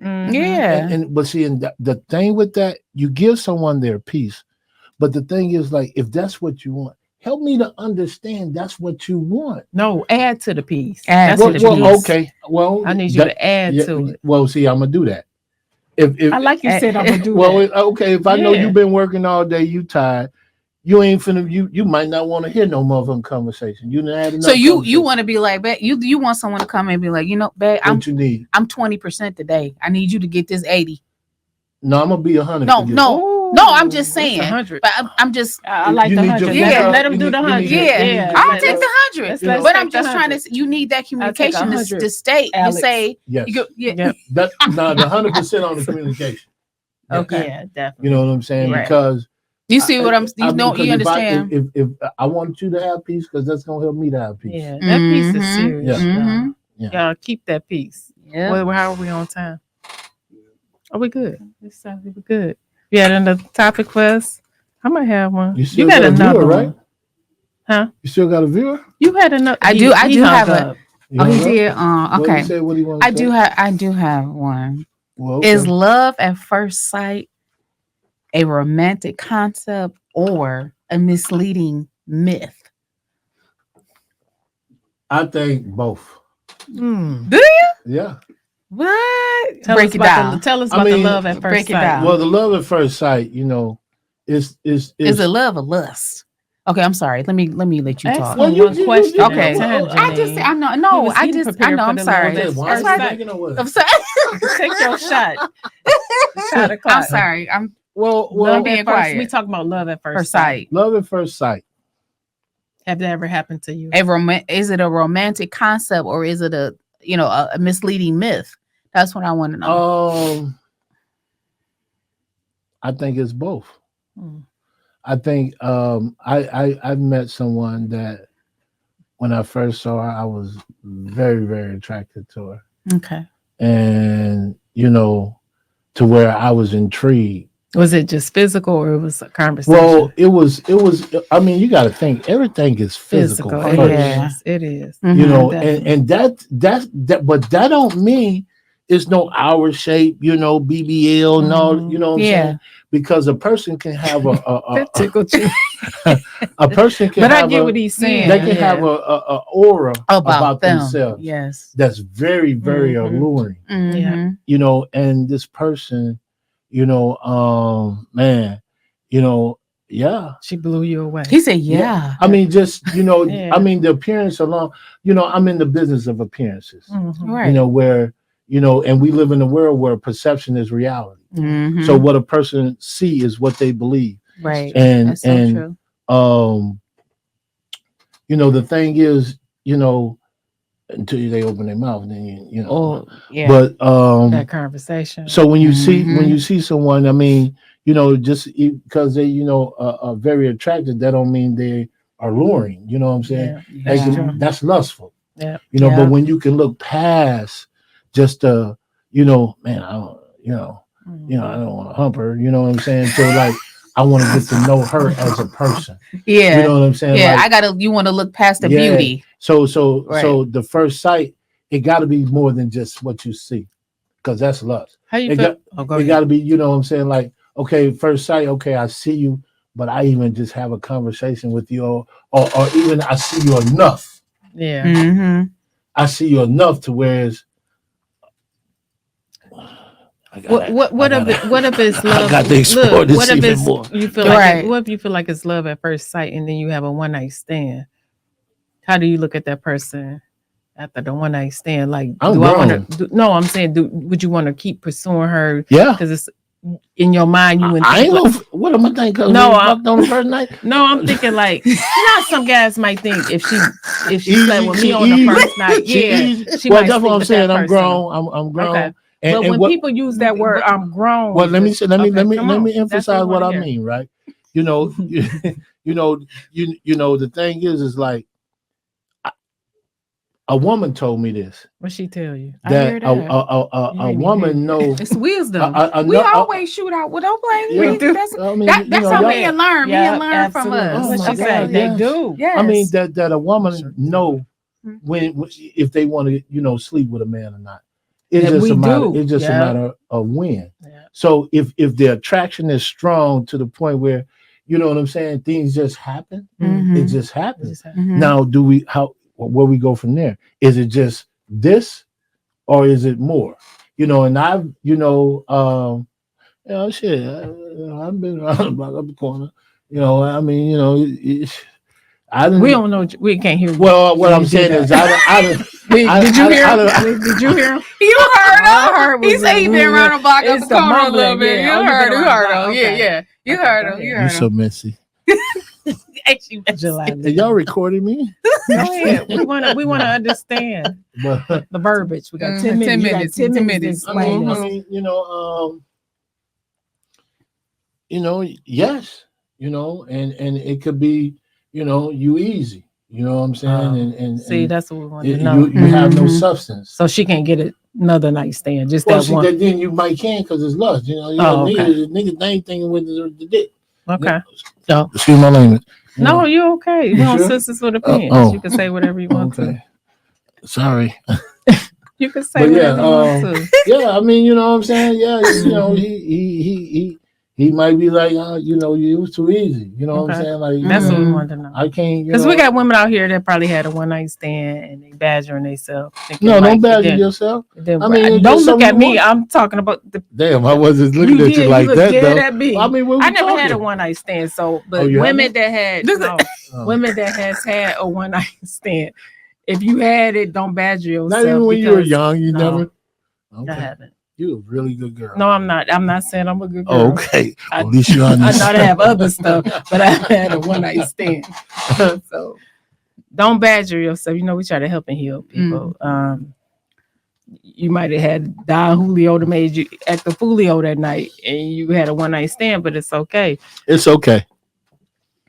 thing. Mhm. Yeah. but see, and the thing with that, you give someone their peace, but the thing is, like, if that's what you want, help me to understand that's what you want. No, add to the piece. Add That's to what the you piece. need. Okay, well, I need you to add yeah, to it. well, see, I'm gonna do that. If I like you said I'm gonna do well, that. okay, if I know Yeah. you've been working all day, you tired, you ain't finna, you might not want to hear no motherfucking conversation. You done had enough. So you conversation. want to be like, babe, you want someone to come and be like, babe, What you need? I'm 20% today. I need you to get this 80. No, I'm gonna be 100. No, for you. no, I'm just Ooh, saying. it's 100. But I'm just I like You the need your 100. Yeah. Let him do the you 100. need your- yeah. you need your- I'll Let- take the let's- 100. let's But take I'm the just trying 100. to. You need that communication to 100, stay. Alex. You say Yes. you go. Yeah. Yep. That now the 100% on the communication. Okay. Yeah, definitely. You know what I'm saying? Right. Because You see what I'm? You I mean, know. 'cause You if understand? if I want you to have peace, because that's gonna help me to have peace. Yeah, that piece is Mhm. serious. Yeah. Y'all. Yeah. Y'all keep that piece. Yeah. Well, how are we on time? Are we good? This sounds we good. You had another topic for us? I might have one. You still got got a another viewer, one, right? huh? You still got a viewer? You had another. I do he have hung a- up. You Oh, he know what? did. Well, Okay. he said what he wanted I to do say. have. I do have one. Well, okay. Is love at first sight a romantic concept or a misleading myth? I think both. Hmm. Do you? Yeah. What? Tell Break us it about down. tell us I about mean, the love at first break it sight. down. Well, the love at first sight, you know, is Is it love or lust? Okay, I'm sorry. Let me let you Ask talk. him Well, you- one you- question. you- at a Okay. time, I just Janine. I know He no, was I getting just I prepared know, for I'm the sorry. love at Why That's are first you right. sight. making a I'm sorry. Take your shot. Shot of I'm clock. sorry. I'm Well, Love being at first. quiet. We talk about love at per first sight. sight. love at first sight. Have that ever happened to you? Is it a romantic concept or is it a misleading myth? That's what I want to know. I think it's both. Hmm. I think I've met someone that when I first saw her, I was very, very attracted to her. Okay. And, you know, to where I was intrigued. Was it just physical or it was a conversation? Well, it was, I mean, you got to think everything is physical physical. first. Yeah. It is. Mhm. You know, Definitely. and that, but that don't mean it's no hour shape, you know, BBL, no, you know what I'm Yeah. saying? Because a person can have That tickled you. a person can But I have get a, what he's saying. they can Yeah. have a aura About them. themselves Yes. that's very, very Mhm. alluring, Mhm. you know, and this person, you know, man, you know, yeah. She blew you away. He said, yeah. I mean, just, you know, Yeah. I mean, the appearance alone, you know, I'm in the business of appearances, Mhm. Right. you know, where, you know, and we live in a world where perception is reality. Mhm. So what a person see is what they believe. right. And, That's so true. you know, the thing is, you know, until they open their mouth, then you know. Oh, yeah. But That conversation. so when you Mhm. see someone, I mean, you know, just because they, you know, are very attractive, that don't mean they are luring. You know what I'm saying? Yeah. They Yeah. That's can- true. that's lustful. Yeah. You know, Yeah. but when you can look past just you know, man, I don't, you know, I don't want to hump her. You know what I'm saying? So like, I want to get to know her as a person. Yeah. You know what I'm saying? Yeah. Like, You want to look past the Yeah. beauty. so Right. the first sight, it got to be more than just what you see, because that's lust. How you It feel? got- Go It ahead. got to be, you know what I'm saying? Like, okay, first sight, okay, I see you, but I even just have a conversation with you, or even I see you enough. Yeah. Mm-hmm. I see you enough to whereas. What if it's love? I got to explore Look, this what if even it's more. you feel like Right. what if you feel like it's love at first sight and then you have a one night stand? How do you look at that person after the one night stand? Like, I'm do I want grown. to? No, I'm saying, would you want to keep pursuing her? Yeah. Because it's in your mind, you wouldn't. I ain't think gonna. What am I thinking? No, No, fucked on the first night. No, I'm thinking like, you know, some guys might think if she Easy, slept with me she on the easy. first night, She yeah, easy. she Well, might that's sleep what I'm with saying. that I'm person. grown. I'm grown. Okay. And, But and when what, people use that word, I'm grown. well, let me say, let me come on. emphasize what I hear. mean, right? You know, you know, the thing is like a woman told me this, What she tell you? I hear that that. You a ain't woman even know. It's wisdom. I We know- always shoot out with don't blame Yeah. me. do. That's I mean, that's you know, how y'all- men learn. Yeah, Men learn from absolutely. us. Oh What my she God, said? They yes. do. Yes. I mean that a woman Sure. know when if they want to sleep with a man or not. It's That just we a matter. do. It's just a Yeah. matter of when. Yeah. So if the attraction is strong to the point where, you know what I'm saying, things just happen. Mhm. It just happens. Mhm. Now, where we go from there? Is it just this, or is it more? You know, and I've shit. I've been around the block, up the corner. You know, I mean, you know, I didn't. We don't know. We can't hear you. Well, what when I'm you do saying that. is, I Did you hear? I- Did you hear him? You heard All I him. heard He was said he been around the block up it's the the corner a little mumbling, bit. yeah. You Oh, you heard been him. You around heard the him. block. Yeah, Okay. yeah. You Okay, heard go him. ahead. You You're heard so him. messy. July. And y'all recording me? Go ahead. We want to understand But the verbiage. We got 10 10 minutes. You got minutes, 10 10 minutes to minutes. explain I this. mean, yes, and it could be, you easy. You know what I'm saying? And See, and that's what we want to you know. you have no Mhm. substance. So she can't get another nightstand. Just Well, that see, one. then you might can because it's lust. Oh, okay. Niggas they ain't thinking with the dick. Okay. No, excuse my language. No, you're okay. You We on sure? Sisters with Opinions. oh. You can say whatever you want to. Okay. Sorry. You can say But yeah, whatever you want to. yeah, I mean, you know what I'm saying? Yeah, Mhm. he might be like, you was too easy. You know what I'm Okay. saying? Like, That's what we Mhm. want to know. I can't, Because we got women out here that probably had a one night stand and they badgering themselves. No, don't badger yourself. I mean, it's don't just look at something me. you want. I'm talking about the. Damn, I wasn't looking at you like look that, dead though. at me. I mean, what I we never had a talking? one night stand. So, but Oh, you women haven't? that had Oh. women that has had a one night stand. If you had it, don't badger yourself. Not even when you were because- young, you no, never. I Okay. haven't. You're a really good girl. No, I'm not. I'm not saying I'm a good girl. Oh, okay. I- Well, at least you're I honest. know I have other stuff, but I had a one night stand. So don't badger yourself. You know, we try to help and heal people. You might have had Don Julio that made you act the foolio that night, and you had a one night stand, but it's okay. It's okay.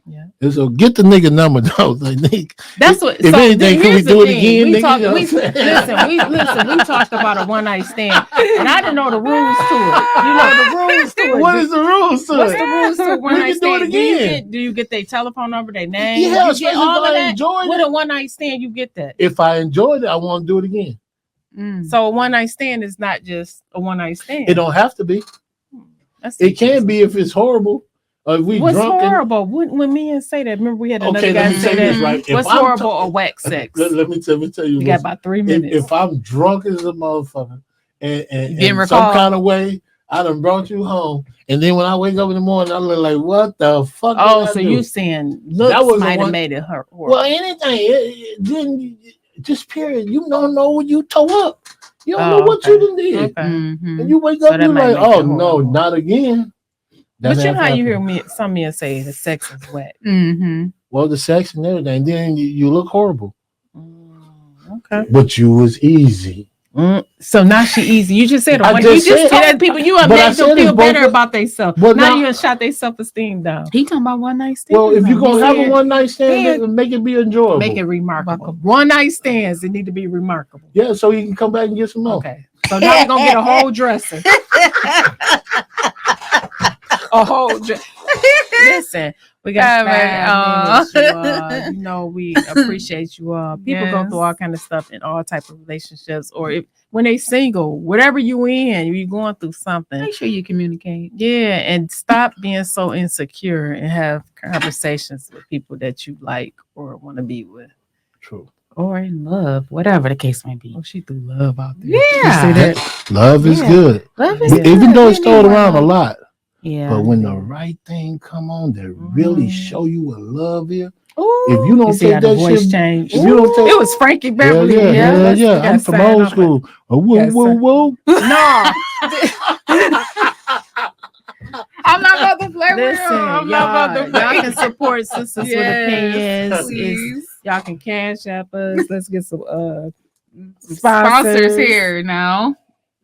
Yeah. It's okay. Get the nigga number though. Like, nigga, That's what. If so anything, can we here's the do it thing. again, We nigga? talked. You know We what I'm saying? listen. We talked about a one night stand, and I didn't know the rules to it. You know the rules to it. What is the rules to What's it? the rules to a one We night can do it stand? again. Do you get their telephone number, their name? Yeah, you get especially all if of I that. enjoyed With it. a one night stand, you get that. If I enjoyed it, I want to do it again. So a one night stand is not just a one night stand. It don't have to be. That's It can be if it's horrible. Or if we What's drunk. horrible? When men say that, remember we had another Okay, guy let me say say that. this right. If What's I'm horrible or whack sex? Let me tell you. You got about 3 minutes. If I'm drunk as a motherfucker and Didn't in some recall. kind of way, I done brought you home, and then when I wake up in the morning, I look like, what the fuck? Oh, did I so do? you saying That looks was the might have one- made it hurt? Well, anything. It didn't. Just period. You don't know what you tore up. You don't know what okay. you done did. Okay. And you wake So up that and you're might like, make oh it no, horrible. not again. But you know how you happened. hear some men say the sex is wet. Well, the sex and everything. Then you look horrible. Okay. But you was easy. So now she easy. You just said I you just just said- told people you but I made them said feel it's better both- about themselves. Well, now now- you done shot their self-esteem down. He talking about one night stand. Well, if you're gonna have a said- one night stand, Yeah. make it be enjoyable. Make it remarkable. One night stands, it need to be remarkable. Yeah, so you can come back and get some more. Okay. So now we're gonna get a whole dresser. A whole dresser. Listen, we got 5 minutes. You know, we appreciate you all. People go through all kind of stuff in all type of relationships, or when they single, whatever you in, you going through something. Make sure you communicate. Yeah, and stop being so insecure and have conversations with people that you like or want to be with. True. Or in love, whatever the case may be. Oh, she threw love out there. Yeah. You see that? Love is Yeah. good. Love is Yeah. Even good. though it's We thrown need around a one. lot. Yeah. But when the right thing come on that really show you what love is, If you don't see take how the that voice shit, changed. if you don't take, It was Frankie Beverly. yeah. We I'm got from signed old up. school. Woo, Yes, woo, sir. woo. No, I'm not about to play with listen, you. I'm not about to play. y'all can support Sisters with Opinions. please. Y'all can cash app us. Let's get some Sponsors sponsors here now.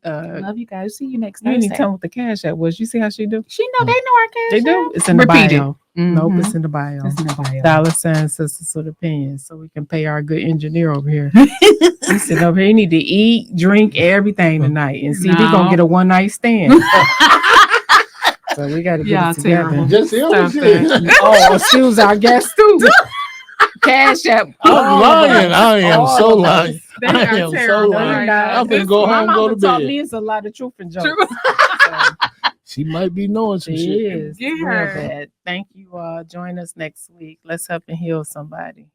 Uh, Love you guys. See you next you didn't Thursday. tell them what the cash app was. You see how she do? She know they know our cash. They do. app. It's in the Repeat bio. it. Nope, Mhm. it's in the bio. It's in the bio. $ Sisters with Opinions, so we can pay our good engineer over here. He's sitting over here. He need to eat, drink, everything tonight, and see if he gonna No. get a one night stand. So we got to get Y'all it together. terrible. Just him Stop shit. Oh, she was our guest too. Cash app. I'm all of lying. us. I am All so of us. lying. They I are am so terrible No, lying. you're right not. now. I'm gonna go My home, go mama to taught bed. me it's a lot of truth and jokes. True. So, She might be knowing some she shit. is. Get Real her. bad. Thank you all. Join us next week. Let's help and heal somebody.